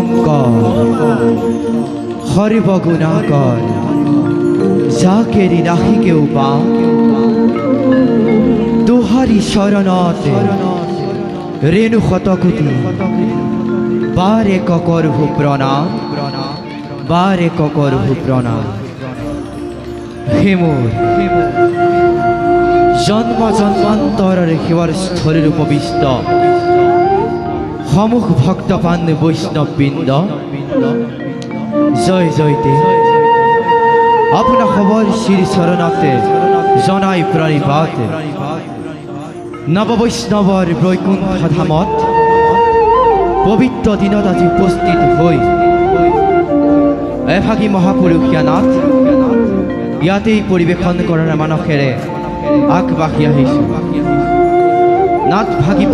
শংকৰ সৰ্বগুণাকৰ যাকে নিৰাশিকেও পা তোহাৰি শৰণতে ৰেণু শতকোটি বাৰে ককৰভু প্ৰণাম বাৰে ককৰভু প্ৰণাম। হে মোৰ জন্ম জন্মান্তৰৰ সেৱাৰ স্থলীৰ উপবিষ্ট সমূহ ভক্তপান বৈষ্ণৱবৃন্দ, জয় জয়তে আপোনাৰ খবৰ শ্ৰী চৰণতে জনাই প্ৰণিপাত। নৱবৈষ্ণৱৰ বৈকুণ্ঠ ধামত পবিত্ৰ দিনত আজি উপস্থিত হৈ এভাগী মহাপুৰুষীয়া নাট ইয়াতেই পৰিৱেশন কৰাৰ মানসেৰে আগবাঢ়ি আহিছোঁ। নাট ভাগী